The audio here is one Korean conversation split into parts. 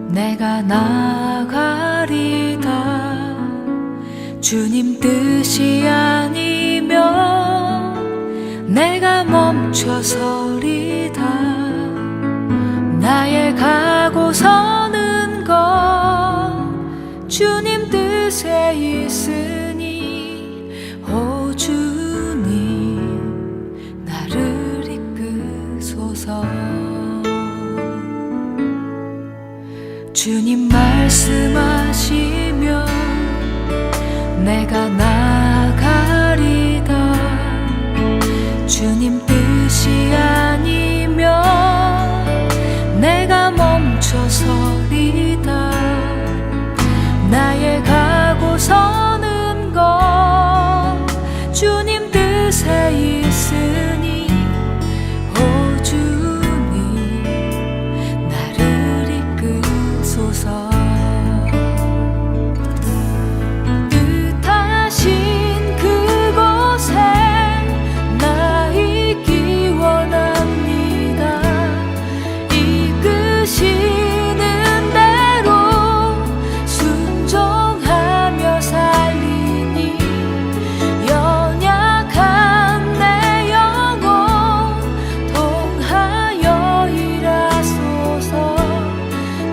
내가 나가리다. 주님 뜻이 아니면 내가 멈춰서리다. 나의 가고 서는 것 주님 뜻에 있으니, 오 주님 나를 이끄소서. 주님 말씀하시면 내가 나가리다. 주님 뜻이 아니면 내가 멈춰서리다. 나의 가고 서는 것 주님 뜻에 있으니, 오 주님 나를 이끄소서. 뜻하신 그곳에 나 있기 원합니다. 이끄시는 대로 순종하며 살리니, 연약한 내 영혼 통하여 일하소서.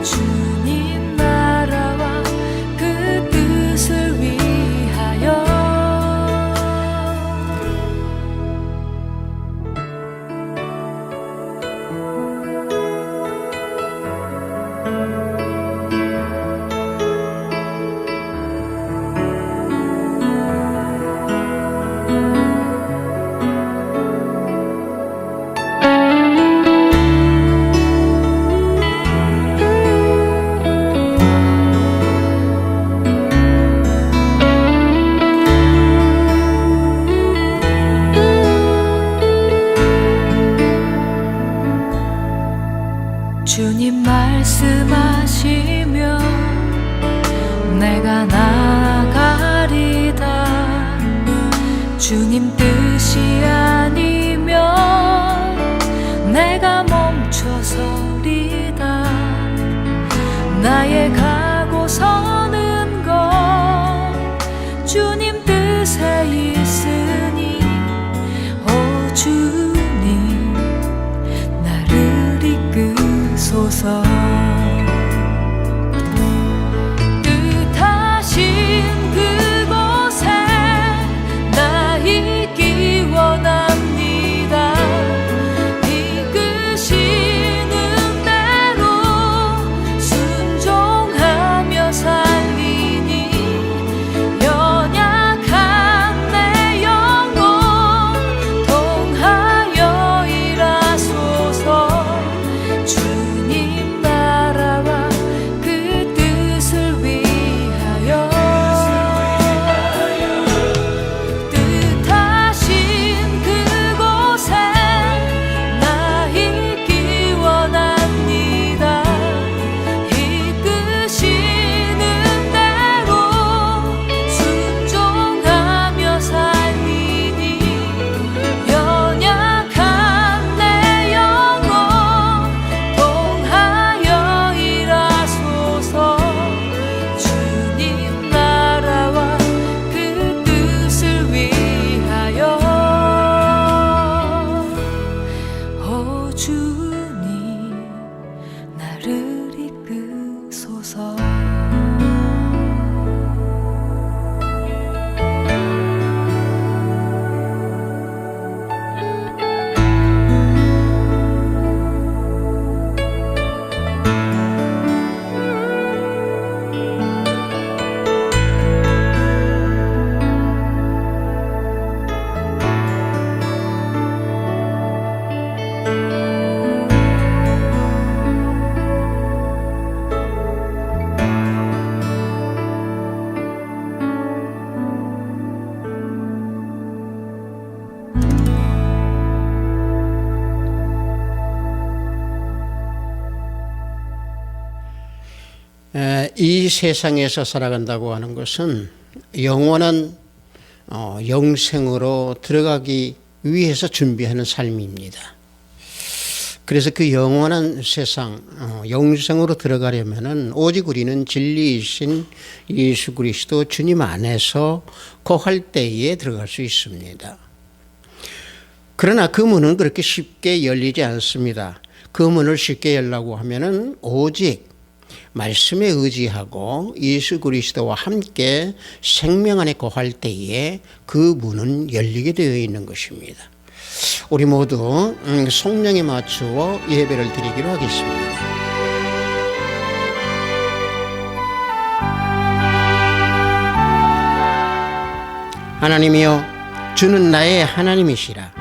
주님 나라와 그 뜻을 위하여. 주님 말씀하시면 내가 나가리다. 주님 뜻이 아니면 내가 멈춰서리다. 나의 가고 서는 것 주님 뜻에 있으니, 오 주님 나를 이끄소서. 뜻하신 그곳에 나 있기 원합니다. 이끄시는 대로 순종하며 살리니, 연약한 내 영혼 통하여 일하소서. 주님 나라와 그 뜻을 위하여. 뜻하신 그곳에 나 있기 원합니다. 이끄시는 대로 순종하며 살리니, 연약한 내 영혼 통하여 일하소서. 주님 나라와 그 뜻을 위하여. 오 주님 나를 이끄소서. 이 세상에서 살아간다고 하는 것은 영원한 영생으로 들어가기 위해서 준비하는 삶입니다. 그래서 그 영원한 세상, 영생으로 들어가려면은 오직 우리는 진리이신 예수 그리스도 주님 안에서 거할 때에 들어갈 수 있습니다. 그러나 그 문은 그렇게 쉽게 열리지 않습니다. 그 문을 쉽게 열라고 하면은 오직 말씀에 의지하고 예수 그리스도와 함께 생명 안에 거할 때에 그 문은 열리게 되어 있는 것입니다. 우리 모두 성령에 맞추어 예배를 드리기로 하겠습니다. 하나님이여, 주는 나의 하나님이시라.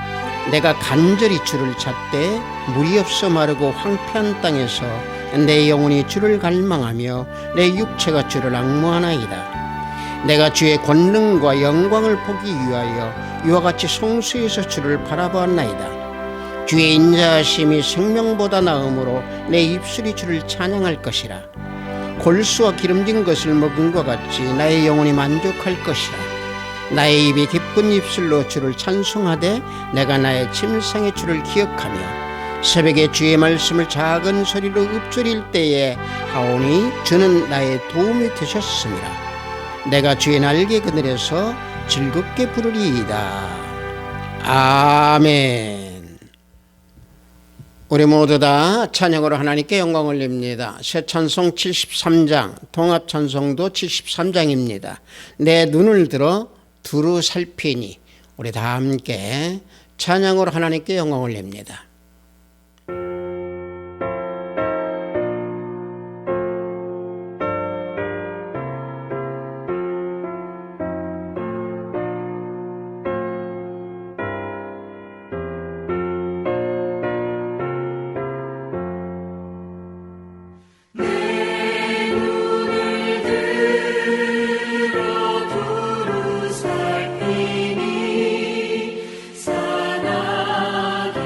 내가 간절히 주를 찾되 물이 없어 마르고 황폐한 땅에서 내 영혼이 주를 갈망하며 내 육체가 주를 앙모하나이다. 내가 주의 권능과 영광을 보기 위하여 이와 같이 성수에서 주를 바라보았나이다. 주의 인자하심이 생명보다 나음으로 내 입술이 주를 찬양할 것이라. 골수와 기름진 것을 먹은 것 같이 나의 영혼이 만족할 것이라. 나의 입이 기쁜 입술로 주를 찬송하되 내가 나의 침상에 주를 기억하며 새벽에 주의 말씀을 작은 소리로 읊조릴 때에 하오니 주는 나의 도움이 되셨습니다. 내가 주의 날개 그늘에서 즐겁게 부르리이다. 아멘. 우리 모두 다 찬양으로 하나님께 영광을 올립니다. 새 찬송 73장, 통합 찬송도 73장입니다. 내 눈을 들어 두루 살피니. 우리 다 함께 찬양으로 하나님께 영광을 올립니다. 살피니 사나기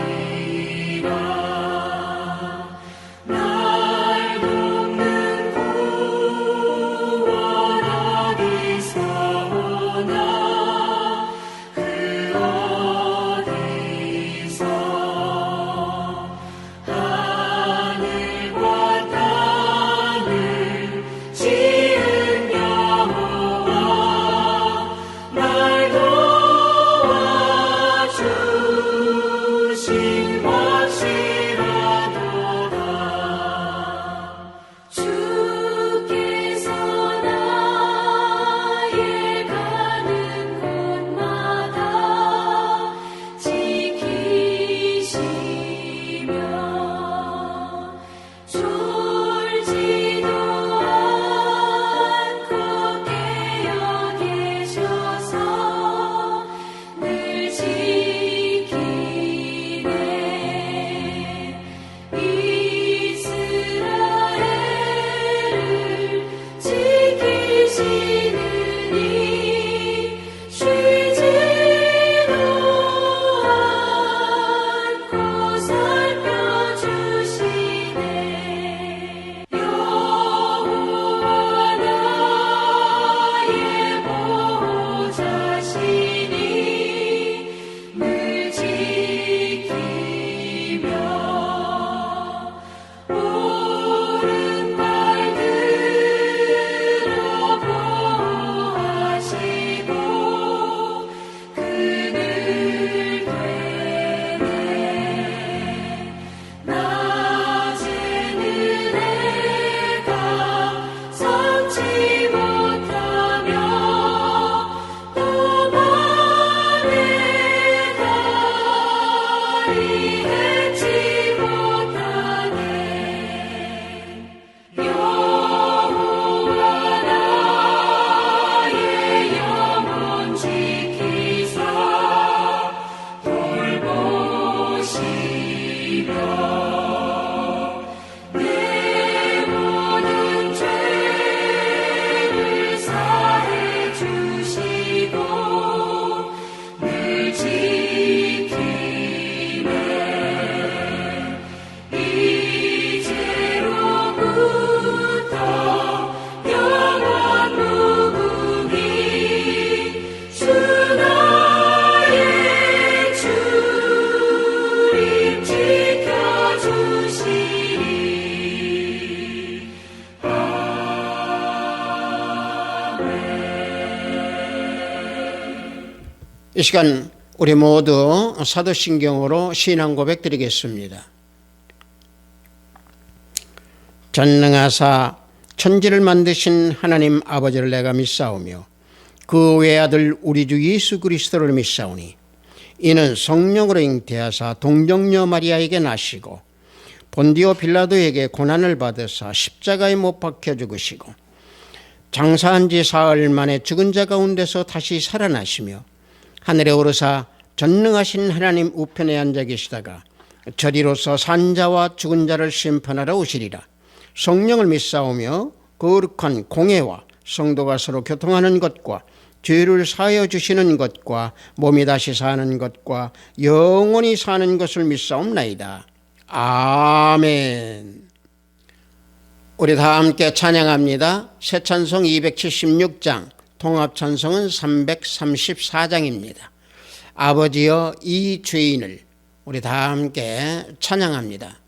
이 시간 우리 모두 사도신경으로 신앙 고백 드리겠습니다. 전능하사 천지를 만드신 하나님 아버지를 내가 믿사오며 그 외아들 우리 주 예수 그리스도를 믿사오니 이는 성령으로 잉태하사 동정녀 마리아에게 나시고 본디오 빌라도에게 고난을 받으사 십자가에 못 박혀 죽으시고 장사한 지 사흘 만에 죽은 자 가운데서 다시 살아나시며 하늘에 오르사 전능하신 하나님 우편에 앉아 계시다가 저리로서 산 자와 죽은 자를 심판하러 오시리라. 성령을 믿사오며 거룩한 공예와 성도가 서로 교통하는 것과 죄를 사하여 주시는 것과 몸이 다시 사는 것과 영원히 사는 것을 믿사옵나이다. 아멘. 우리 다 함께 찬양합니다. 새 찬송 276장, 통합 찬송은 334장입니다. 아버지여 이 죄인을, 우리 다 함께 찬양합니다.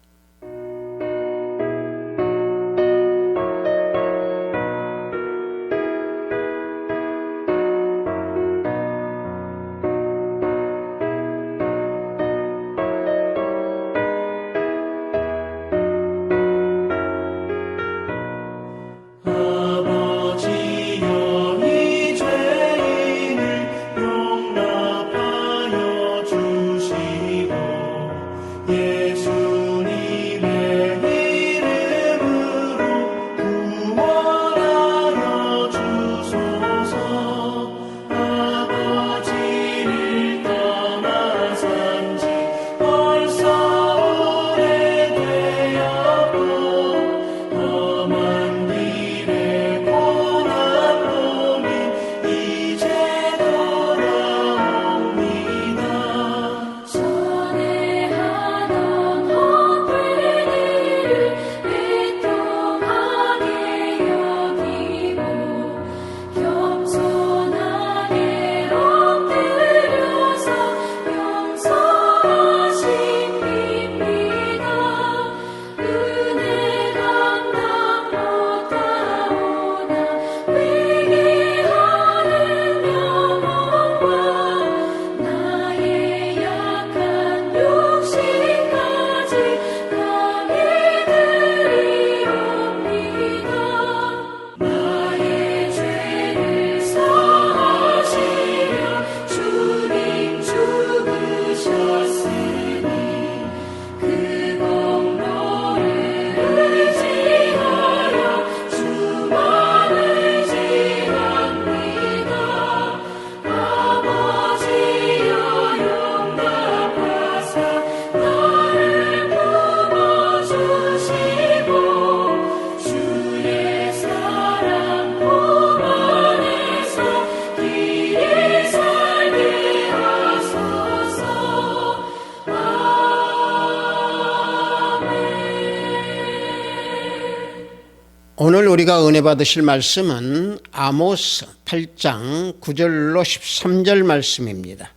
오늘 우리가 은혜 받으실 말씀은 아모스 8장 9절로 13절 말씀입니다.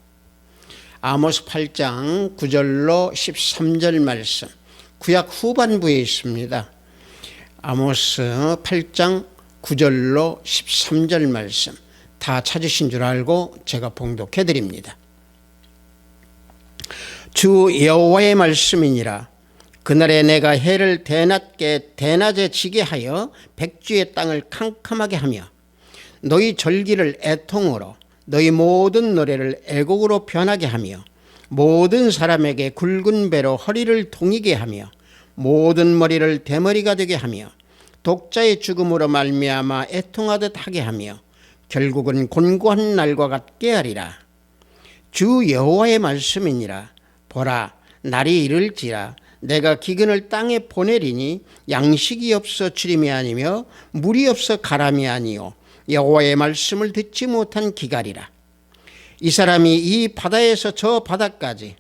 아모스 8장 9절로 13절 말씀, 구약 후반부에 있습니다. 아모스 8장 9절로 13절 말씀 다 찾으신 줄 알고 제가 봉독해 드립니다. 주 여호와의 말씀이니라. 그날에 내가 해를 대낮에 지게 하여 백주의 땅을 캄캄하게 하며 너희 절기를 애통으로 너희 모든 노래를 애곡으로 변하게 하며 모든 사람에게 굵은 배로 허리를 동이게 하며 모든 머리를 대머리가 되게 하며 독자의 죽음으로 말미암아 애통하듯 하게 하며 결국은 곤고한 날과 같게 하리라. 주 여호와의 말씀이니라. 보라, 날이 이를지라. 내가 기근을 땅에 보내리니 양식이 없어 주림이 아니며 물이 없어 가람이 아니요 여호와의 말씀을 듣지 못한 기갈이라. 이 사람이 이 바다에서 저 바다까지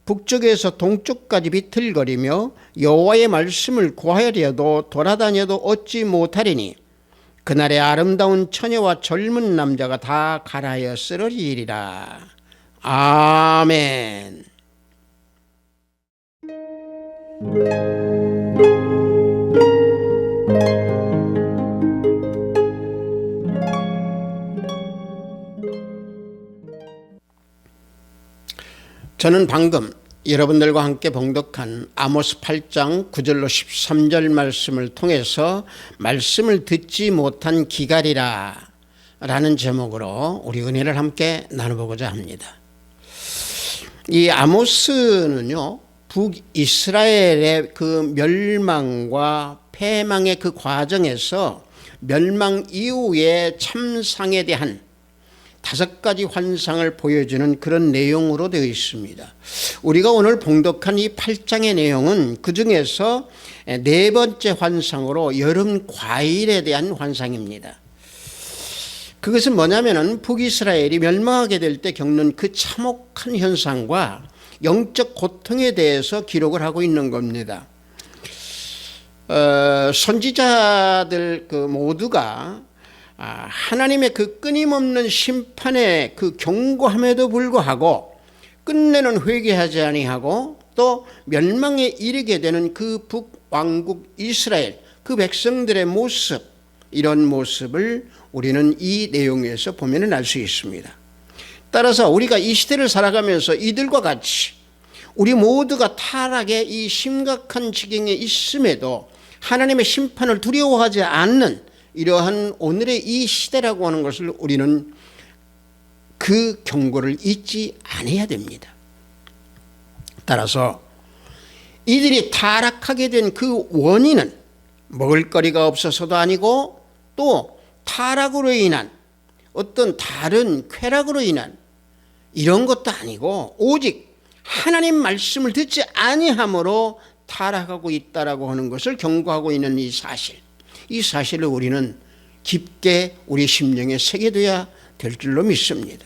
북쪽에서 동쪽까지 비틀거리며 여호와의 말씀을 구하려도 돌아다녀도 얻지 못하리니 그날에 아름다운 처녀와 젊은 남자가 다 갈아여 쓰러지리라. 아멘. 저는 방금 여러분들과 함께 봉독한 아모스 8장 9절로 13절 말씀을 통해서 말씀을 듣지 못한 기갈이라 라는 제목으로 우리 은혜를 함께 나눠보고자 합니다. 이 아모스는요, 북이스라엘의 그 멸망과 패망의 그 과정에서 멸망 이후의 참상에 대한 5가지 환상을 보여주는 그런 내용으로 되어 있습니다. 우리가 오늘 봉독한 이 8장의 내용은 그 중에서 4번째 환상으로 여름 과일에 대한 환상입니다. 그것은 뭐냐면은 북이스라엘이 멸망하게 될 때 겪는 그 참혹한 현상과 영적 고통에 대해서 기록을 하고 있는 겁니다. 선지자들 그 모두가 하나님의 그 끊임없는 심판에 그 경고함에도 불구하고 끝내는 회개하지 아니하고 또 멸망에 이르게 되는 그 북왕국 이스라엘 그 백성들의 모습, 이런 모습을 우리는 이 내용에서 보면 알 수 있습니다. 따라서 우리가 이 시대를 살아가면서 이들과 같이 우리 모두가 타락의 이 심각한 지경에 있음에도 하나님의 심판을 두려워하지 않는 이러한 오늘의 이 시대라고 하는 것을 우리는 그 경고를 잊지 않아야 됩니다. 따라서 이들이 타락하게 된 그 원인은 먹을거리가 없어서도 아니고 또 타락으로 인한 어떤 다른 쾌락으로 인한 이런 것도 아니고 오직 하나님 말씀을 듣지 아니함으로 타락하고 있다라고 하는 것을 경고하고 있는 이 사실, 이 사실을 우리는 깊게 우리 심령에 새겨둬야 될 줄로 믿습니다.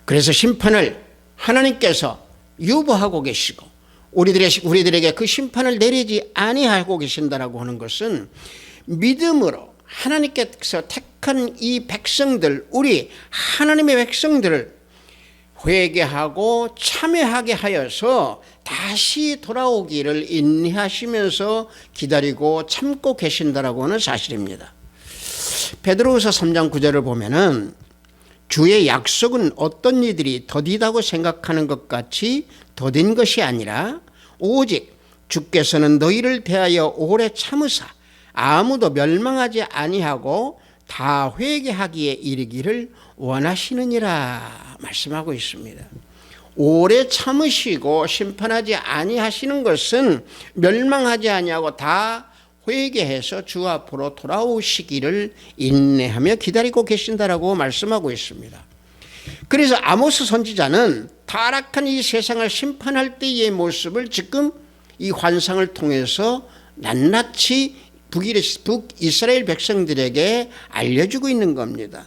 그래서 심판을 하나님께서 유보하고 계시고 우리들에게 그 심판을 내리지 아니하고 계신다라고 하는 것은 믿음으로 하나님께서 택한 이 백성들, 우리 하나님의 백성들을 회개하고 참회하게 하여서 다시 돌아오기를 인내하시면서 기다리고 참고 계신다라고 하는 사실입니다. 베드로후서 3장 9절을 보면은 주의 약속은 어떤 이들이 더디다고 생각하는 것 같이 더딘 것이 아니라 오직 주께서는 너희를 대하여 오래 참으사 아무도 멸망하지 아니하고 다 회개하기에 이르기를 원하시느니라 말씀하고 있습니다. 오래 참으시고 심판하지 아니하시는 것은 멸망하지 아니하고 다 회개해서 주 앞으로 돌아오시기를 인내하며 기다리고 계신다라고 말씀하고 있습니다. 그래서 아모스 선지자는 타락한 이 세상을 심판할 때의 모습을 지금 이 환상을 통해서 낱낱이 북이스라엘 백성들에게 알려주고 있는 겁니다.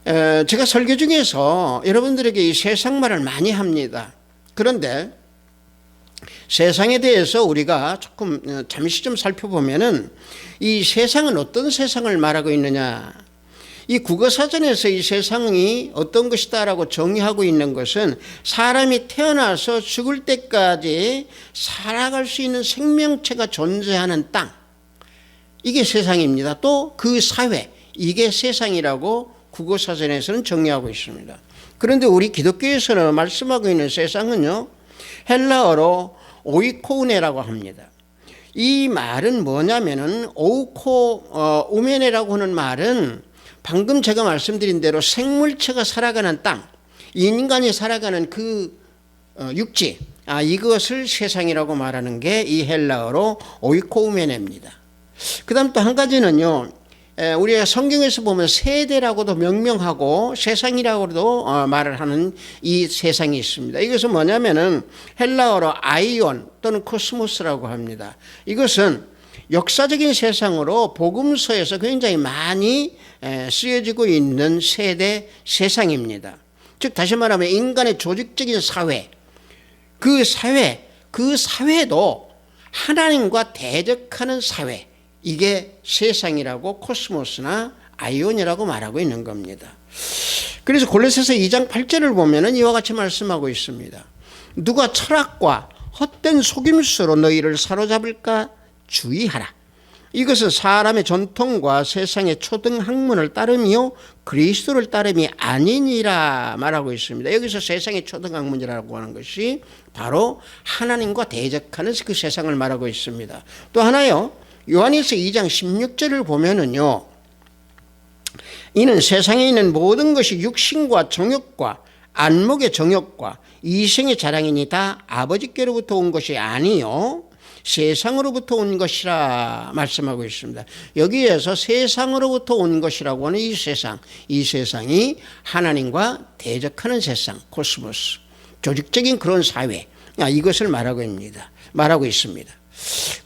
제가 설교 중에서 여러분들에게 이 세상 말을 많이 합니다. 그런데 세상에 대해서 우리가 조금 잠시 좀 살펴보면은 이 세상은 어떤 세상을 말하고 있느냐, 이 국어사전에서 이 세상이 어떤 것이다라고 정의하고 있는 것은 사람이 태어나서 죽을 때까지 살아갈 수 있는 생명체가 존재하는 땅, 이게 세상입니다. 또 그 사회, 이게 세상이라고 국어사전에서는 정의하고 있습니다. 그런데 우리 기독교에서는 말씀하고 있는 세상은요, 헬라어로 오이코우네라고 합니다. 이 말은 뭐냐면은 우메네라고 하는 말은 방금 제가 말씀드린 대로 생물체가 살아가는 땅, 인간이 살아가는 그 육지, 이것을 세상이라고 말하는 게 이 헬라어로 오이코우메네입니다. 그 다음 또 한 가지는요, 우리가 성경에서 보면 세대라고도 명명하고 세상이라고도 말을 하는 이 세상이 있습니다. 이것은 뭐냐면은 헬라어로 아이온 또는 코스모스라고 합니다. 이것은 역사적인 세상으로 복음서에서 굉장히 많이 쓰여지고 있는 세상입니다. 즉 다시 말하면 인간의 조직적인 사회, 그 사회도 하나님과 대적하는 사회, 이게 세상이라고 코스모스나 아이온이라고 말하고 있는 겁니다. 그래서 골로새서 2장 8절을 보면은 이와 같이 말씀하고 있습니다. 누가 철학과 헛된 속임수로 너희를 사로잡을까 주의하라. 이것은 사람의 전통과 세상의 초등학문을 따름이요 그리스도를 따름이 아니니라 말하고 있습니다. 여기서 세상의 초등학문이라고 하는 것이 바로 하나님과 대적하는 그 세상을 말하고 있습니다. 또 하나요, 요한일서 2장 16절을 보면은요, 이는 세상에 있는 모든 것이 육신과 정욕과 안목의 정욕과 이생의 자랑이니 다 아버지께로부터 온 것이 아니요 세상으로부터 온 것이라 말씀하고 있습니다. 여기에서 세상으로부터 온 것이라고 하는 이 세상이 하나님과 대적하는 세상, 코스모스, 조직적인 그런 사회, 이것을 말하고 있습니다.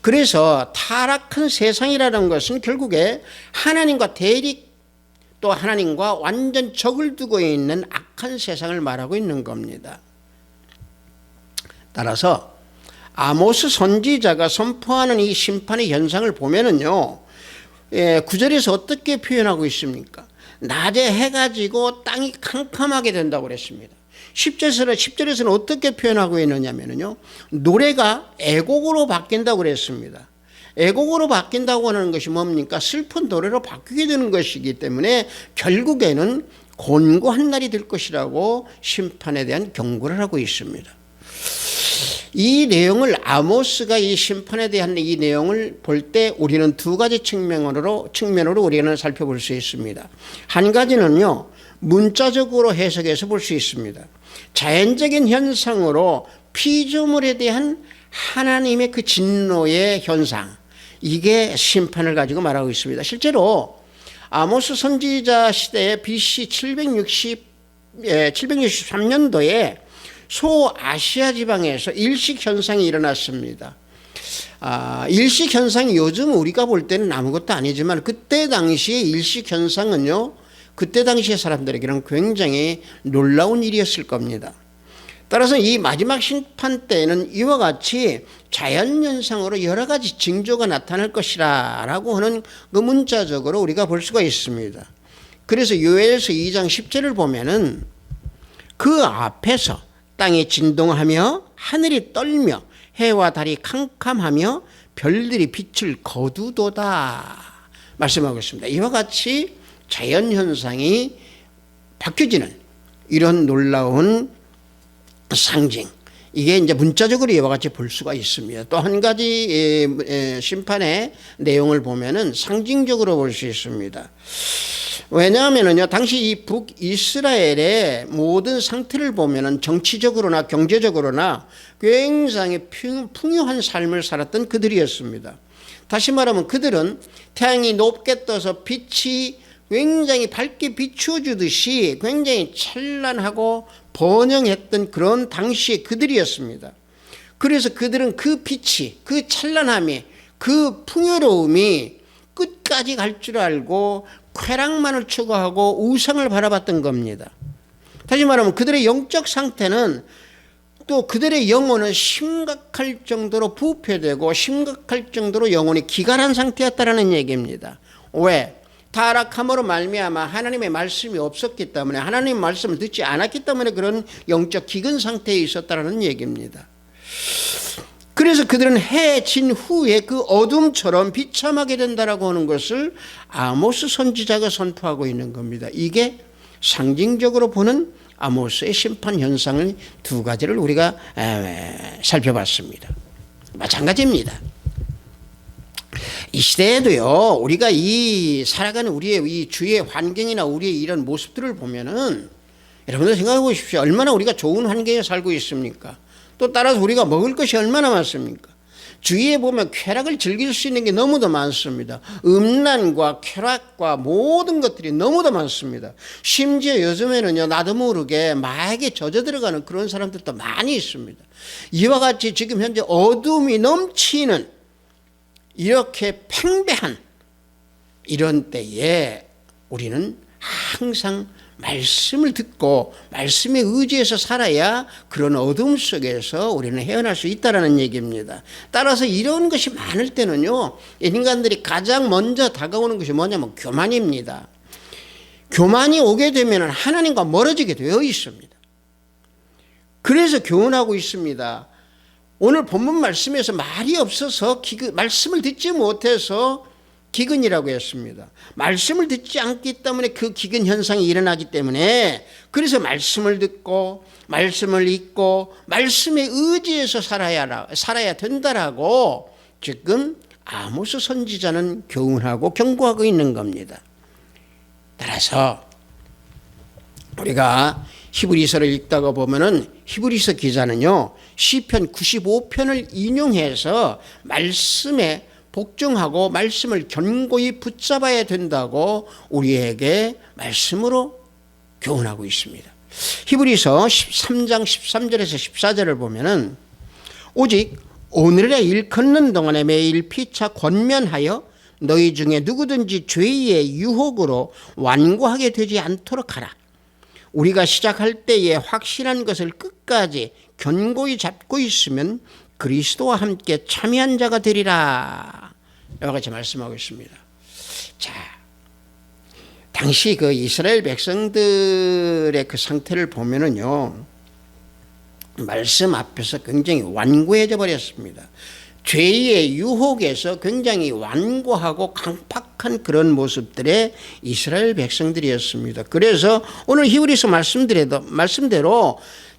그래서 타락한 세상이라는 것은 결국에 하나님과 대립, 또 하나님과 완전 적을 두고 있는 악한 세상을 말하고 있는 겁니다. 따라서 아모스 선지자가 선포하는 이 심판의 현상을 보면은요, 9절에서 어떻게 표현하고 있습니까? 낮에 해가 지고 땅이 캄캄하게 된다고 그랬습니다. 10절에서는 어떻게 표현하고 있느냐면요, 노래가 애곡으로 바뀐다고 그랬습니다. 애곡으로 바뀐다고 하는 것이 뭡니까? 슬픈 노래로 바뀌게 되는 것이기 때문에 결국에는 곤고한 날이 될 것이라고 심판에 대한 경고를 하고 있습니다. 이 내용을, 아모스가 이 심판에 대한 이 내용을 볼 때 우리는 두 가지 측면으로 우리는 살펴볼 수 있습니다. 한 가지는요, 문자적으로 해석해서 볼 수 있습니다. 자연적인 현상으로 피조물에 대한 하나님의 그 진노의 현상, 이게 심판을 가지고 말하고 있습니다. 실제로 아모스 선지자 시대에 BC 763년도에 소아시아 지방에서 일식 현상이 일어났습니다. 일식 현상이 요즘 우리가 볼 때는 아무것도 아니지만 그때 당시의 일식 현상은요, 그때 당시의 사람들에게는 굉장히 놀라운 일이었을 겁니다. 따라서 이 마지막 심판 때에는 이와 같이 자연현상으로 여러 가지 징조가 나타날 것이라 라고 하는 그 문자적으로 우리가 볼 수가 있습니다. 그래서 요엘서 2장 10절을 보면은 그 앞에서 땅이 진동하며 하늘이 떨며 해와 달이 캄캄하며 별들이 빛을 거두도다 말씀하고 있습니다. 이와 같이 자연현상이 바뀌어지는 이런 놀라운 상징, 이게 이제 문자적으로 이와 같이 볼 수가 있습니다. 또 한 가지 심판의 내용을 보면은 상징적으로 볼 수 있습니다. 왜냐하면요, 당시 이 북이스라엘의 모든 상태를 보면은 정치적으로나 경제적으로나 굉장히 풍요한 삶을 살았던 그들이었습니다. 다시 말하면 그들은 태양이 높게 떠서 빛이 굉장히 밝게 비추어 주듯이 굉장히 찬란하고 번영했던 그런 당시의 그들이었습니다. 그래서 그들은 그 빛이, 그 찬란함이, 그 풍요로움이 끝까지 갈 줄 알고 쾌락만을 추구하고 우상을 바라봤던 겁니다. 다시 말하면 그들의 영적 상태는, 또 그들의 영혼은 심각할 정도로 부패되고 심각할 정도로 영혼이 기갈한 상태였다라는 얘기입니다. 왜? 타락함으로 말미암아 하나님의 말씀이 없었기 때문에, 하나님의 말씀을 듣지 않았기 때문에 그런 영적 기근 상태에 있었다라는 얘기입니다. 그래서 그들은 해 진 후에 그 어둠처럼 비참하게 된다라고 하는 것을 아모스 선지자가 선포하고 있는 겁니다. 이게 상징적으로 보는 아모스의 심판 현상을 두 가지를 우리가 살펴봤습니다. 마찬가지입니다. 이 시대에도요, 우리가 이 살아가는 우리의 이 주위의 환경이나 우리의 이런 모습들을 보면은, 여러분들 생각해 보십시오. 얼마나 우리가 좋은 환경에 살고 있습니까? 또 따라서 우리가 먹을 것이 얼마나 많습니까? 주위에 보면 쾌락을 즐길 수 있는 게 너무도 많습니다. 음란과 쾌락과 모든 것들이 너무도 많습니다. 심지어 요즘에는요, 나도 모르게 마약에 젖어 들어가는 그런 사람들도 많이 있습니다. 이와 같이 지금 현재 어둠이 넘치는 이렇게 팽배한 이런 때에 우리는 항상 말씀을 듣고 말씀에 의지해서 살아야 그런 어둠 속에서 우리는 헤어날 수 있다는 얘기입니다. 따라서 이런 것이 많을 때는요, 인간들이 가장 먼저 다가오는 것이 뭐냐면 교만입니다. 교만이 오게 되면 하나님과 멀어지게 되어 있습니다. 그래서 교훈하고 있습니다. 오늘 본문 말씀에서 말이 없어서 말씀을 듣지 못해서 기근이라고 했습니다. 말씀을 듣지 않기 때문에 그 기근 현상이 일어나기 때문에, 그래서 말씀을 듣고 말씀을 읽고 말씀에 의지해서 살아야 된다라고 지금 아모스 선지자는 교훈하고 경고하고 있는 겁니다. 따라서 우리가 히브리서를 읽다가 보면은 히브리서 기자는요, 시편 95편을 인용해서 말씀에 복종하고 말씀을 견고히 붙잡아야 된다고 우리에게 말씀으로 교훈하고 있습니다. 히브리서 13장 13절에서 14절을 보면은 오직 오늘의 일컫는 동안에 매일 피차 권면하여 너희 중에 누구든지 죄의 유혹으로 완고하게 되지 않도록 하라. 우리가 시작할 때에 확실한 것을 끝까지 견고히 잡고 있으면 그리스도와 함께 참여한 자가 되리라. 이와 같이 말씀하고 있습니다. 자, 당시 그 이스라엘 백성들의 그 상태를 보면은요, 말씀 앞에서 굉장히 완고해져 버렸습니다. 죄의 유혹에서 굉장히 완고하고 강팍한 그런 모습들의 이스라엘 백성들이었습니다. 그래서 오늘 히브리서 말씀대로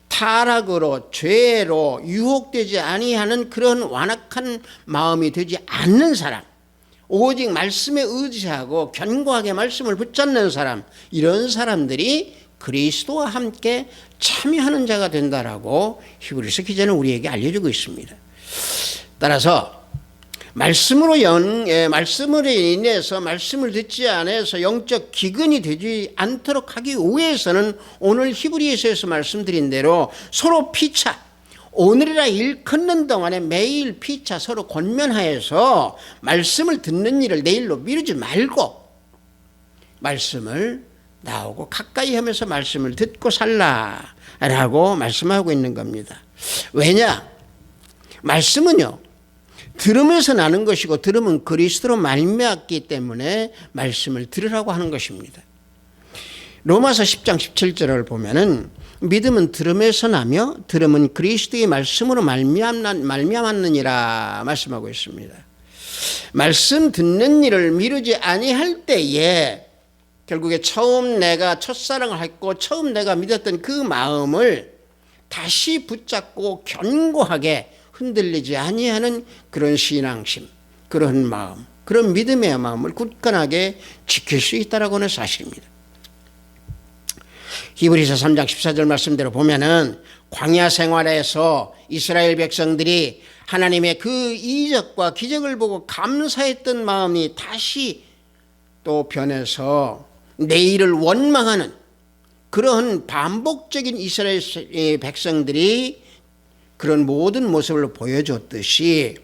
타락으로 죄로 유혹되지 아니하는 그런 완악한 마음이 되지 않는 사람, 오직 말씀에 의지하고 견고하게 말씀을 붙잡는 사람, 이런 사람들이 그리스도와 함께 참여하는 자가 된다라고 히브리서 기자는 우리에게 알려주고 있습니다. 따라서 말씀으로 인해서 말씀을 듣지 않아서 영적 기근이 되지 않도록 하기 위해서는 오늘 히브리서에서 말씀드린 대로 서로 피차, 오늘이라 일컫는 동안에 매일 피차 서로 권면하여서 말씀을 듣는 일을 내일로 미루지 말고 말씀을 나오고 가까이 하면서 말씀을 듣고 살라라고 말씀하고 있는 겁니다. 왜냐? 말씀은요, 들으면서 나는 것이고 들으면 그리스도로 말미암기 때문에 말씀을 들으라고 하는 것입니다. 로마서 10장 17절을 보면은 믿음은 들음에서 나며 들음은 그리스도의 말씀으로 말미암았느니라 말씀하고 있습니다. 말씀 듣는 일을 미루지 아니할 때에 결국에 처음 내가 첫사랑을 했고 처음 내가 믿었던 그 마음을 다시 붙잡고 견고하게 흔들리지 아니하는 그런 신앙심, 그런 마음, 그런 믿음의 마음을 굳건하게 지킬 수 있다라고 하는 사실입니다. 히브리서 3장 14절 말씀대로 보면은 광야 생활에서 이스라엘 백성들이 하나님의 그 이적과 기적을 보고 감사했던 마음이 다시 또 변해서 내일을 원망하는 그러한 반복적인 이스라엘 백성들이 그런 모든 모습을 보여줬듯이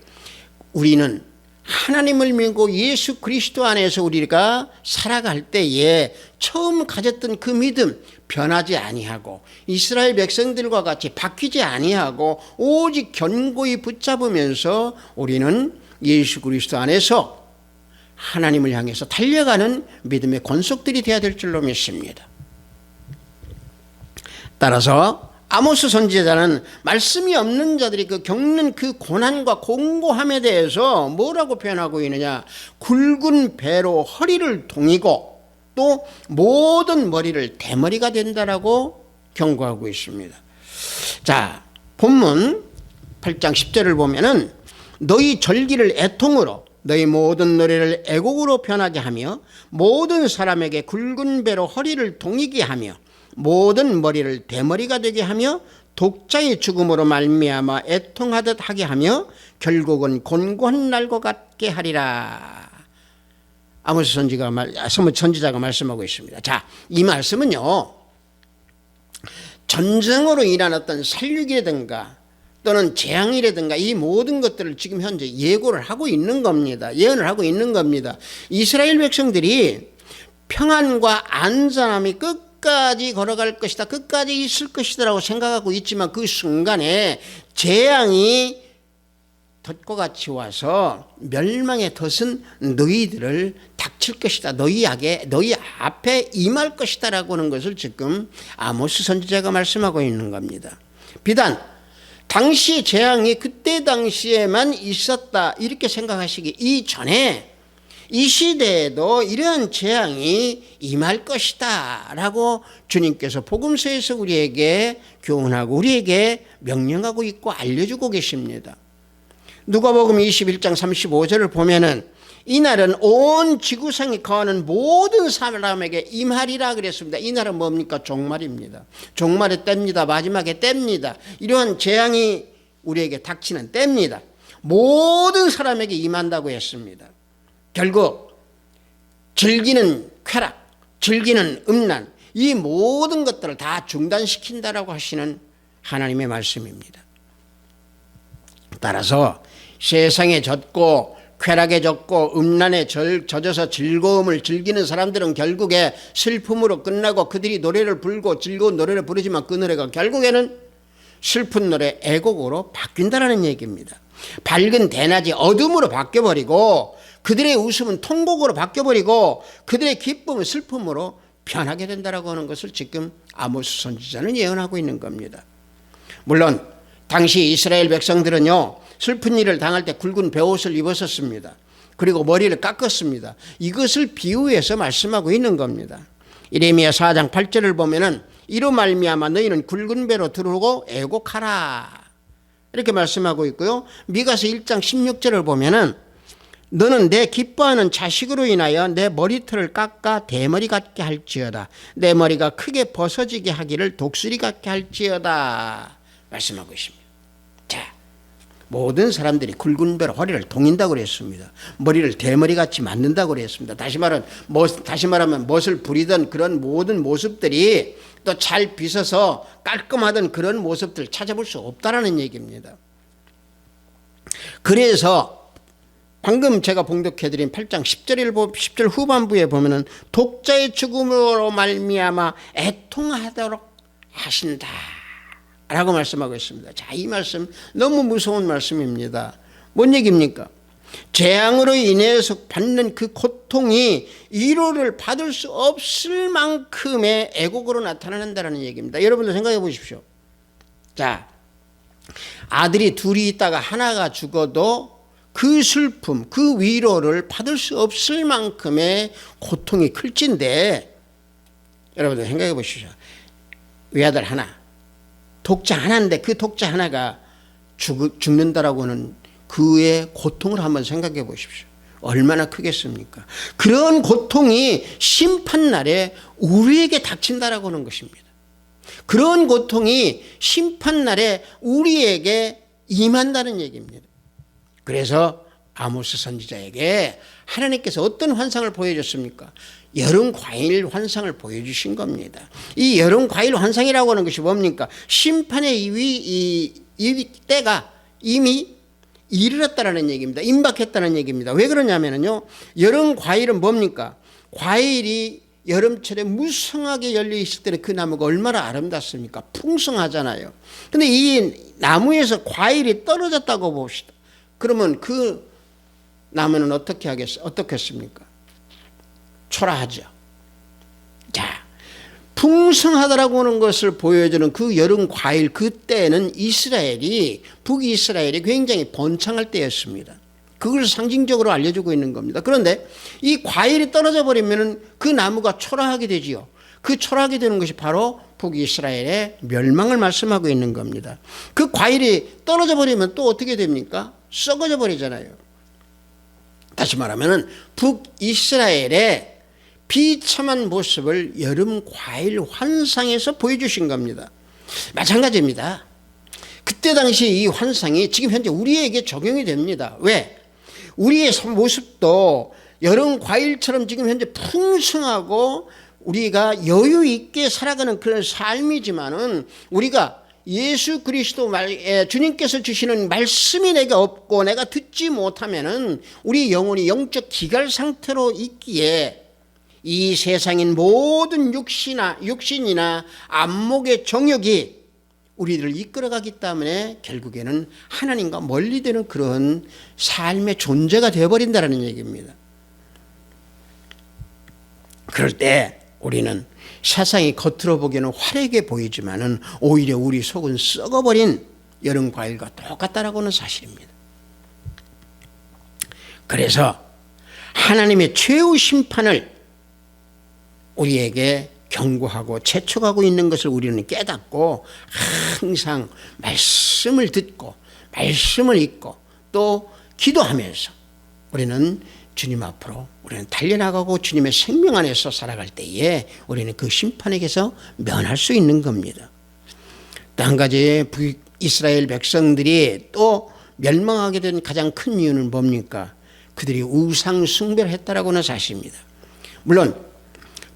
우리는 하나님을 믿고 예수 그리스도 안에서 우리가 살아갈 때에 처음 가졌던 그 믿음 변하지 아니하고 이스라엘 백성들과 같이 바뀌지 아니하고 오직 견고히 붙잡으면서 우리는 예수 그리스도 안에서 하나님을 향해서 달려가는 믿음의 권속들이 되어야 될 줄로 믿습니다. 따라서 아모스 선지자는 말씀이 없는 자들이 겪는 그 고난과 공고함에 대해서 뭐라고 표현하고 있느냐? 굵은 배로 허리를 동이고 또 모든 머리를 대머리가 된다라고 경고하고 있습니다. 자, 본문 8장 10절을 보면은 너희 절기를 애통으로 너희 모든 노래를 애곡으로 변하게 하며 모든 사람에게 굵은 배로 허리를 동이게 하며 모든 머리를 대머리가 되게 하며 독자의 죽음으로 말미암아 애통하듯 하게 하며 결국은 곤고한 날과 같게 하리라. 아모스 선지자가 말씀하고 있습니다. 자, 이 말씀은요, 전쟁으로 인한 어떤 살육이라든가 또는 재앙이라든가 이 모든 것들을 지금 현재 예고를 하고 있는 겁니다. 예언을 하고 있는 겁니다. 이스라엘 백성들이 평안과 안전함이 끝까지 걸어갈 것이다, 끝까지 있을 것이다라고 생각하고 있지만 그 순간에 재앙이 덫과 같이 와서 멸망의 덫은 너희들을 닥칠 것이다, 너희 앞에 임할 것이다라고 하는 것을 지금 아모스 선지자가 말씀하고 있는 겁니다. 비단 당시 재앙이 그때 당시에만 있었다 이렇게 생각하시기 이전에 이 시대에도 이러한 재앙이 임할 것이다 라고 주님께서 복음서에서 우리에게 교훈하고 우리에게 명령하고 있고 알려주고 계십니다. 누가복음 21장 35절을 보면은 이날은 온 지구상에 거하는 모든 사람에게 임하리라 그랬습니다. 이날은 뭡니까? 종말입니다. 종말의 때입니다. 마지막의 때입니다. 이러한 재앙이 우리에게 닥치는 때입니다. 모든 사람에게 임한다고 했습니다. 결국 즐기는 쾌락, 즐기는 음란, 이 모든 것들을 다 중단시킨다라고 하시는 하나님의 말씀입니다. 따라서 세상에 젖고 쾌락에 젖고 음란에 젖어서 즐거움을 즐기는 사람들은 결국에 슬픔으로 끝나고 그들이 노래를 부르고 즐거운 노래를 부르지만 그 노래가 결국에는 슬픈 노래 애곡으로 바뀐다는 얘기입니다. 밝은 대낮이 어둠으로 바뀌어버리고 그들의 웃음은 통곡으로 바뀌어버리고 그들의 기쁨은 슬픔으로 변하게 된다라고 하는 것을 지금 아모스 선지자는 예언하고 있는 겁니다. 물론 당시 이스라엘 백성들은요, 슬픈 일을 당할 때 굵은 베옷을 입었었습니다. 그리고 머리를 깎았습니다. 이것을 비유해서 말씀하고 있는 겁니다. 이레미야 4장 8절을 보면은 이로 말미암아 너희는 굵은 배로 들어오고 애곡하라 이렇게 말씀하고 있고요. 미가서 1장 16절을 보면은 너는 내 기뻐하는 자식으로 인하여 내 머리털을 깎아 대머리 같게 할지어다. 내 머리가 크게 벗어지게 하기를 독수리 같게 할지어다 말씀하고 있습니다. 자, 모든 사람들이 굵은 배로 허리를 동인다고 그랬습니다. 머리를 대머리같이 만든다고 그랬습니다. 다시 말하면 멋을 부리던 그런 모든 모습들이 또 잘 빗어서 깔끔하던 그런 모습들 찾아볼 수 없다라는 얘기입니다. 그래서 방금 제가 봉독해드린 8장 10절 후반부에 보면은 독자의 죽음으로 말미암아 애통하도록 하신다 라고 말씀하고 있습니다. 자, 이 말씀 너무 무서운 말씀입니다. 뭔 얘기입니까? 재앙으로 인해서 받는 그 고통이 위로를 받을 수 없을 만큼의 애곡으로 나타난다는 얘기입니다. 여러분들 생각해 보십시오. 자, 아들이 둘이 있다가 하나가 죽어도 그 슬픔, 그 위로를 받을 수 없을 만큼의 고통이 클진데 여러분들 생각해 보십시오. 외아들 하나, 독자 하나인데 그 독자 하나가 죽는다라고 하는 그의 고통을 한번 생각해 보십시오. 얼마나 크겠습니까? 그런 고통이 심판날에 우리에게 닥친다라고 하는 것입니다. 그런 고통이 심판날에 우리에게 임한다는 얘기입니다. 그래서 아모스 선지자에게 하나님께서 어떤 환상을 보여줬습니까? 여름 과일 환상을 보여주신 겁니다. 이 여름 과일 환상이라고 하는 것이 뭡니까? 심판의 이 때가 이미 이르렀다는 얘기입니다. 임박했다는 얘기입니다. 왜 그러냐면요, 여름 과일은 뭡니까? 과일이 여름철에 무성하게 열려 있을 때는 그 나무가 얼마나 아름답습니까? 풍성하잖아요. 근데 이 나무에서 과일이 떨어졌다고 봅시다. 그러면 그 나무는 어떻겠습니까? 초라하죠. 자, 풍성하다라고 하는 것을 보여주는 그 여름 과일, 그때는 북이스라엘이 굉장히 번창할 때였습니다. 그걸 상징적으로 알려주고 있는 겁니다. 그런데 이 과일이 떨어져 버리면 그 나무가 초라하게 되지요. 그 초라하게 되는 것이 바로 북이스라엘의 멸망을 말씀하고 있는 겁니다. 그 과일이 떨어져 버리면 또 어떻게 됩니까? 썩어져 버리잖아요. 다시 말하면 북이스라엘의 비참한 모습을 여름 과일 환상에서 보여주신 겁니다. 마찬가지입니다. 그때 당시 이 환상이 지금 현재 우리에게 적용이 됩니다. 왜? 우리의 모습도 여름 과일처럼 지금 현재 풍성하고 우리가 여유 있게 살아가는 그런 삶이지만은 우리가 예수 그리스도 주님께서 주시는 말씀이 내가 없고 내가 듣지 못하면은 우리 영혼이 영적 기갈 상태로 있기에 이 세상인 모든 육신이나 안목의 정욕이 우리들을 이끌어가기 때문에 결국에는 하나님과 멀리 되는 그런 삶의 존재가 되어버린다는 얘기입니다. 그럴 때 우리는 세상이 겉으로 보기에는 화려하게 보이지만은 오히려 우리 속은 썩어버린 여름 과일과 똑같다라고 하는 사실입니다. 그래서 하나님의 최후 심판을 우리에게 경고하고 재촉하고 있는 것을 우리는 깨닫고 항상 말씀을 듣고 말씀을 읽고 또 기도하면서 우리는 주님 앞으로 우리는 달려나가고 주님의 생명 안에서 살아갈 때에 우리는 그 심판에게서 면할 수 있는 겁니다. 또 한 가지 이스라엘 백성들이 또 멸망하게 된 가장 큰 이유는 뭡니까? 그들이 우상 숭배를 했다라고 하는 사실입니다. 물론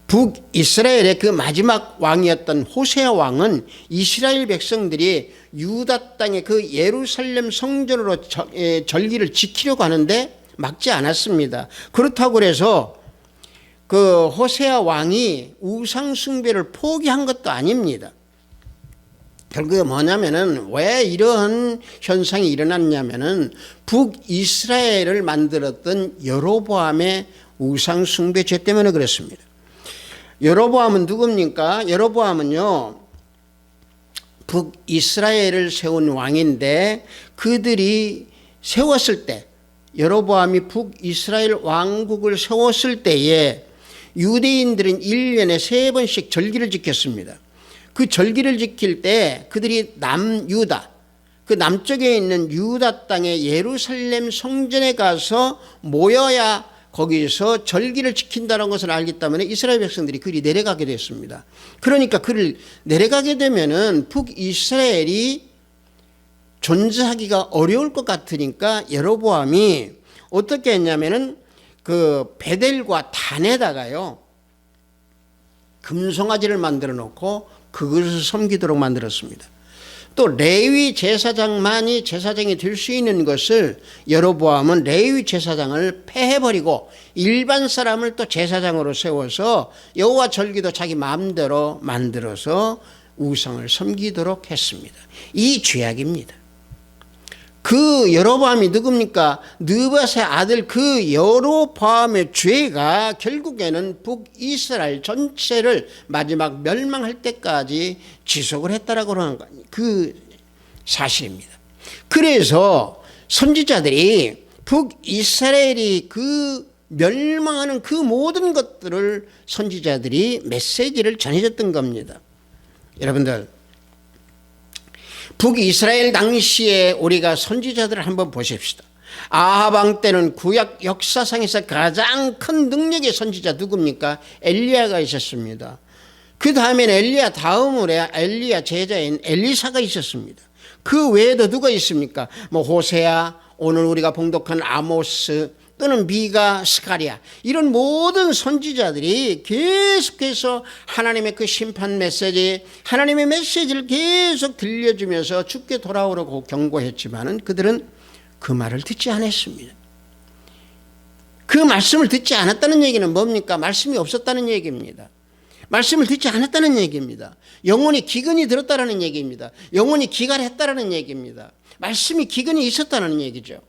북이스라엘의 그 마지막 왕이었던 호세아 왕은 이스라엘 백성들이 유다 땅의 그 예루살렘 성전으로 절기를 지키려고 하는데 막지 않았습니다. 그렇다고 해서 그 호세아 왕이 우상 숭배를 포기한 것도 아닙니다. 결국에 뭐냐면은 왜 이러한 현상이 일어났냐면은 북이스라엘을 만들었던 여로보암의 우상 숭배 죄 때문에 그렇습니다. 여로보암은 누굽니까? 여로보암은요, 북이스라엘을 세운 왕인데 그들이 세웠을 때, 여로보암이 북이스라엘 왕국을 세웠을 때에 유대인들은 1년에 3번씩 절기를 지켰습니다. 그 절기를 지킬 때 그들이 남유다, 그 남쪽에 있는 유다 땅의 예루살렘 성전에 가서 모여야 거기서 절기를 지킨다는 것을 알기 때문에 이스라엘 백성들이 그리 내려가게 됐습니다. 그러니까 그를 내려가게 되면은 북이스라엘이 존재하기가 어려울 것 같으니까 여로보암이 어떻게 했냐면은 그 베델과 단에다가요 금송아지를 만들어 놓고 그것을 섬기도록 만들었습니다. 또 레위 제사장만이 제사장이 될 수 있는 것을 여로보암은 레위 제사장을 폐해버리고 일반 사람을 또 제사장으로 세워서 여호와 절기도 자기 마음대로 만들어서 우상을 섬기도록 했습니다. 이 죄악입니다. 그 여로보암이 누굽니까? 느밧의 아들 그 여로보암의 죄가 결국에는 북이스라엘 전체를 마지막 멸망할 때까지 지속을 했다라고 하는 그 사실입니다. 그래서 선지자들이 북이스라엘이 그 멸망하는 그 모든 것들을 선지자들이 메시지를 전해줬던 겁니다. 여러분들, 북이스라엘 당시에 우리가 선지자들을 한번 보십시다. 아합 왕 때는 구약 역사상에서 가장 큰 능력의 선지자 누굽니까? 엘리야가 있었습니다. 그 다음에는 엘리야 다음으로 엘리야 제자인 엘리사가 있었습니다. 그 외에도 누가 있습니까? 뭐 호세아, 오늘 우리가 봉독한 아모스, 또는 미가, 스가랴, 이런 모든 선지자들이 계속해서 하나님의 그 심판 메시지, 하나님의 메시지를 계속 들려주면서 죽게 돌아오라고 경고했지만은 그들은 그 말을 듣지 않았습니다. 그 말씀을 듣지 않았다는 얘기는 뭡니까? 말씀이 없었다는 얘기입니다. 말씀을 듣지 않았다는 얘기입니다. 영혼이 기근이 들었다는 얘기입니다. 영혼이 기갈했다는 얘기입니다. 말씀이 기근이 있었다는 얘기죠.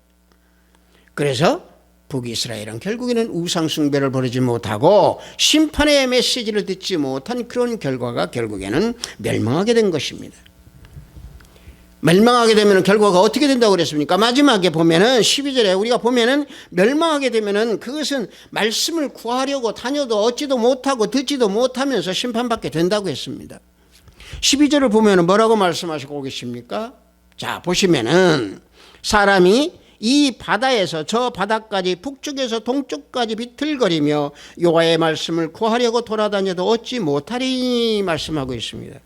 그래서 북이스라엘은 결국에는 우상숭배를 버리지 못하고 심판의 메시지를 듣지 못한 그런 결과가 결국에는 멸망하게 된 것입니다. 멸망하게 되면 결과가 어떻게 된다고 그랬습니까? 마지막에 보면은 12절에 우리가 보면은 멸망하게 되면은 그것은 말씀을 구하려고 다녀도 얻지도 못하고 듣지도 못하면서 심판받게 된다고 했습니다. 12절을 보면은 뭐라고 말씀하시고 계십니까? 자, 보시면은 사람이 이 바다에서 저 바다까지 북쪽에서 동쪽까지 비틀거리며 여호와의 말씀을 구하려고 돌아다녀도 얻지 못하리니 말씀하고 있습니다.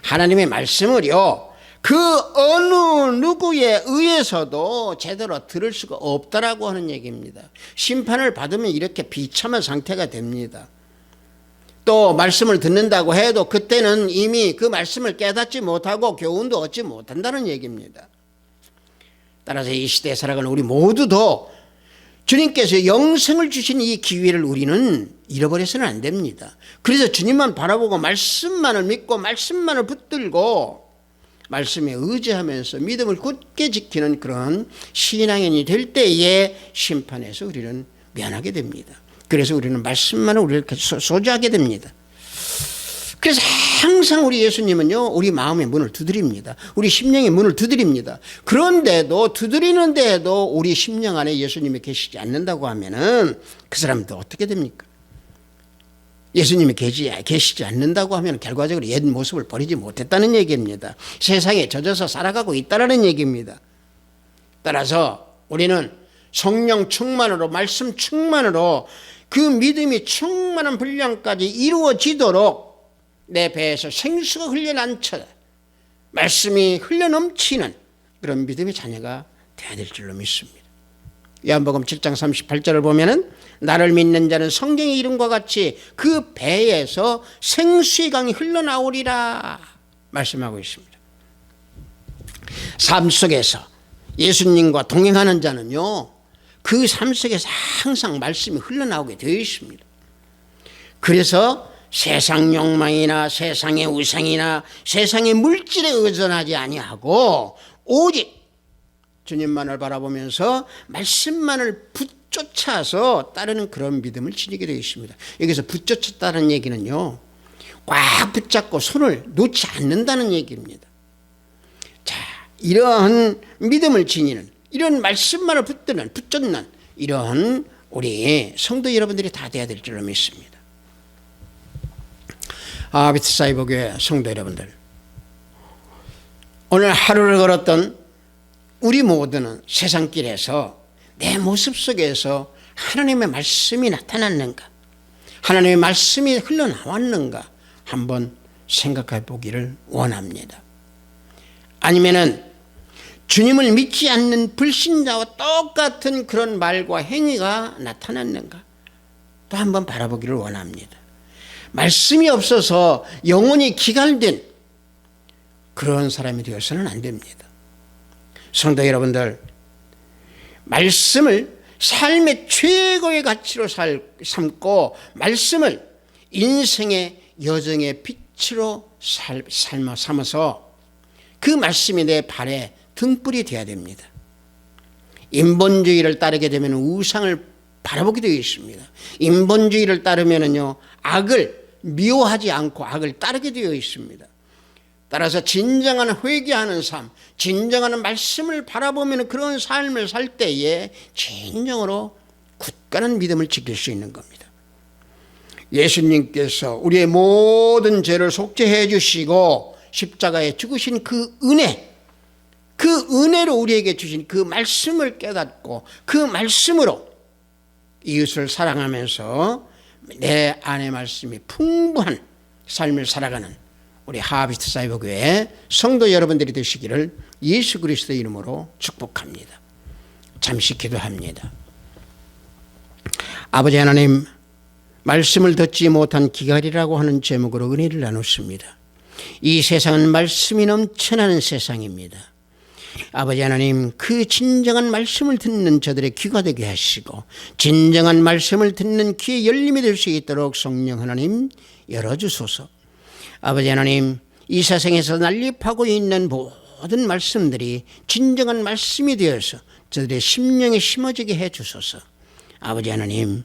하나님의 말씀을요, 그 어느 누구에 의해서도 제대로 들을 수가 없다라고 하는 얘기입니다. 심판을 받으면 이렇게 비참한 상태가 됩니다. 또 말씀을 듣는다고 해도 그때는 이미 그 말씀을 깨닫지 못하고 교훈도 얻지 못한다는 얘기입니다. 따라서 이 시대에 살아가는 우리 모두도 주님께서 영생을 주신 이 기회를 우리는 잃어버려서는 안 됩니다. 그래서 주님만 바라보고 말씀만을 믿고 말씀만을 붙들고 말씀에 의지하면서 믿음을 굳게 지키는 그런 신앙인이 될 때에 심판에서 우리는 면하게 됩니다. 그래서 우리는 말씀만을 우리를 소지하게 됩니다. 그래서 항상 우리 예수님은요, 우리 마음의 문을 두드립니다. 우리 심령의 문을 두드립니다. 그런데도, 두드리는데도 우리 심령 안에 예수님이 계시지 않는다고 하면은 그 사람도 어떻게 됩니까? 예수님이 계시지 않는다고 하면 결과적으로 옛 모습을 버리지 못했다는 얘기입니다. 세상에 젖어서 살아가고 있다는 얘기입니다. 따라서 우리는 성령 충만으로, 말씀 충만으로 그 믿음이 충만한 분량까지 이루어지도록 내 배에서 생수가 흘러넘쳐 말씀이 흘러넘치는 그런 믿음의 자녀가 되어야 될 줄로 믿습니다. 요한복음 7장 38절을 보면은 나를 믿는 자는 성경의 이름과 같이 그 배에서 생수의 강이 흘러나오리라 말씀하고 있습니다. 삶 속에서 예수님과 동행하는 자는요, 그 삶 속에서 항상 말씀이 흘러나오게 되어 있습니다. 그래서 세상 욕망이나 세상의 우상이나 세상의 물질에 의존하지 아니하고 오직 주님만을 바라보면서 말씀만을 붙쫓아서 따르는 그런 믿음을 지니게 되어 있습니다. 여기서 붙쫓았다는 얘기는요, 꽉 붙잡고 손을 놓지 않는다는 얘기입니다. 자, 이러한 믿음을 지니는, 이런 말씀만을 붙잡는 이러한 우리 성도 여러분들이 다 되어야 될 줄로 믿습니다. 비트사이버 교회 성도 여러분들, 오늘 하루를 걸었던 우리 모두는 세상길에서 내 모습 속에서 하나님의 말씀이 나타났는가, 하나님의 말씀이 흘러나왔는가 한번 생각해 보기를 원합니다. 아니면은 주님을 믿지 않는 불신자와 똑같은 그런 말과 행위가 나타났는가 또 한번 바라보기를 원합니다. 말씀이 없어서 영혼이 기갈된 그런 사람이 되어서는 안 됩니다. 성도 여러분들, 말씀을 삶의 최고의 가치로 삼고 말씀을 인생의 여정의 빛으로 삼아서 그 말씀이 내 발에 등불이 되어야 됩니다. 인본주의를 따르게 되면 우상을 바라보게 되어 있습니다. 인본주의를 따르면요, 악을 미워하지 않고 악을 따르게 되어 있습니다. 따라서 진정한 회개하는 삶, 진정한 말씀을 바라보면 그런 삶을 살 때에 진정으로 굳건한 믿음을 지킬 수 있는 겁니다. 예수님께서 우리의 모든 죄를 속죄해 주시고 십자가에 죽으신 그 은혜, 그 은혜로 우리에게 주신 그 말씀을 깨닫고 그 말씀으로 이웃을 사랑하면서 내 안의 말씀이 풍부한 삶을 살아가는 우리 하비트 사이버 교회 성도 여러분들이 되시기를 예수 그리스도의 이름으로 축복합니다. 잠시 기도합니다. 아버지 하나님, 말씀을 듣지 못한 기갈이라고 하는 제목으로 은혜를 나눴습니다. 이 세상은 말씀이 넘쳐나는 세상입니다. 아버지 하나님, 그 진정한 말씀을 듣는 저들의 귀가 되게 하시고 진정한 말씀을 듣는 귀의 열림이 될 수 있도록 성령 하나님 열어주소서. 아버지 하나님, 이 세상에서 난립하고 있는 모든 말씀들이 진정한 말씀이 되어서 저들의 심령에 심어지게 해주소서. 아버지 하나님,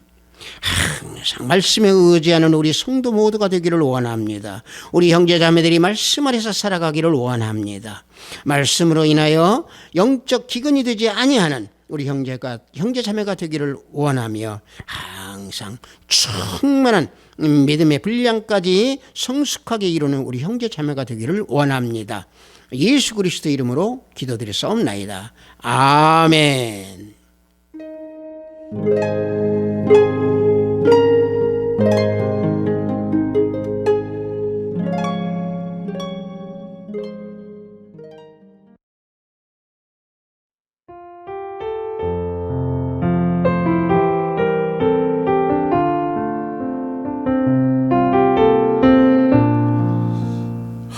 항상 말씀에 의지하는 우리 성도 모두가 되기를 원합니다. 우리 형제자매들이 말씀 아래서 살아가기를 원합니다. 말씀으로 인하여 영적 기근이 되지 아니하는 우리 형제자매가 되기를 원하며 항상 충만한 믿음의 분량까지 성숙하게 이루는 우리 형제자매가 되기를 원합니다. 예수 그리스도 이름으로 기도드렸사옵나이다. 아멘.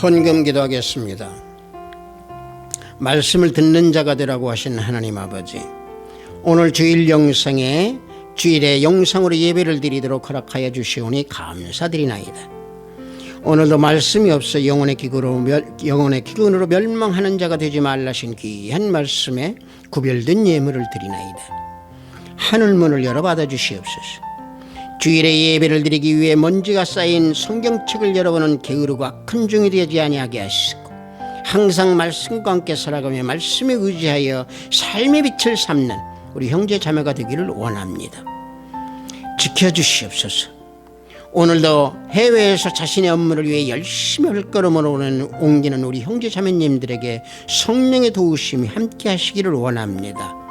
헌금 기도하겠습니다. 말씀을 듣는 자가 되라고 하신 하나님 아버지, 오늘 주일 영상에 주일에 영상으로 예배를 드리도록 허락하여 주시오니 감사드리나이다. 오늘도 말씀이 없어 영혼의 기근으로 멸망하는 자가 되지 말라신 귀한 말씀에 구별된 예물을 드리나이다. 하늘문을 열어 받아 주시옵소서. 주일에 예배를 드리기 위해 먼지가 쌓인 성경책을 열어보는 게으르고 큰 종이 되지 아니하게 하시고 항상 말씀과 함께 살아가며 말씀에 의지하여 삶의 빛을 삼는 우리 형제 자매가 되기를 원합니다. 지켜주시옵소서. 오늘도 해외에서 자신의 업무를 위해 열심히 헐걸음을 옮기는 우리 형제 자매님들에게 성령의 도우심이 함께 하시기를 원합니다.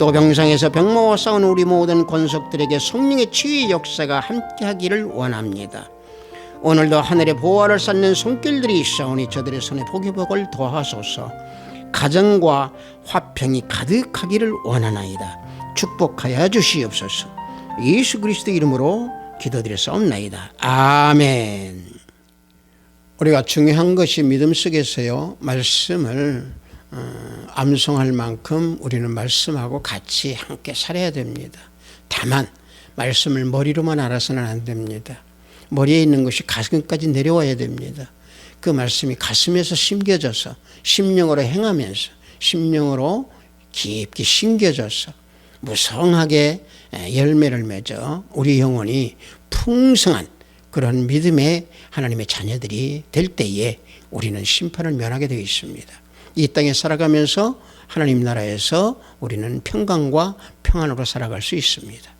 또 병상에서 병마와 싸우는 우리 모든 권속들에게 성령의 치유의 역사가 함께 하기를 원합니다. 오늘도 하늘의 보화를 쌓는 손길들이 있사오니 저들의 손에 복의 복을 더하소서. 가정과 화평이 가득하기를 원하나이다. 축복하여 주시옵소서. 예수 그리스도 이름으로 기도드렸사옵나이다. 아멘. 우리가 중요한 것이 믿음 속에서요, 말씀을 암송할 만큼 우리는 말씀하고 같이 함께 살아야 됩니다. 다만 말씀을 머리로만 알아서는 안 됩니다. 머리에 있는 것이 가슴까지 내려와야 됩니다. 그 말씀이 가슴에서 심겨져서 심령으로 행하면서 심령으로 깊이 심겨져서 무성하게 열매를 맺어 우리 영혼이 풍성한 그런 믿음의 하나님의 자녀들이 될 때에 우리는 심판을 면하게 되어 있습니다. 이 땅에 살아가면서 하나님 나라에서 우리는 평강과 평안으로 살아갈 수 있습니다.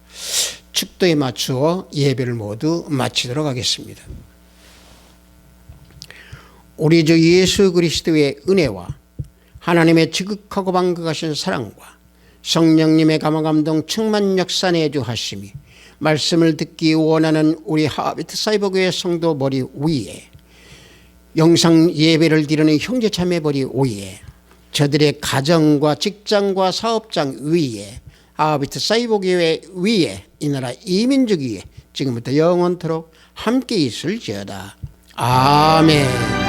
축도에 맞추어 예배를 모두 마치도록 하겠습니다. 우리 주 예수 그리스도의 은혜와 하나님의 지극하고 방극하신 사랑과 성령님의 감화감동 충만 역사 내주하심이 말씀을 듣기 원하는 우리 하비트 사이버교회 성도 머리 위에 영상 예배를 드리는 형제 자매 머리 위에 저들의 가정과 직장과 사업장 위에 하비트 사이버교회 위에 이 나라 이민족 위에 지금부터 영원토록 함께 있을지어다. 아멘.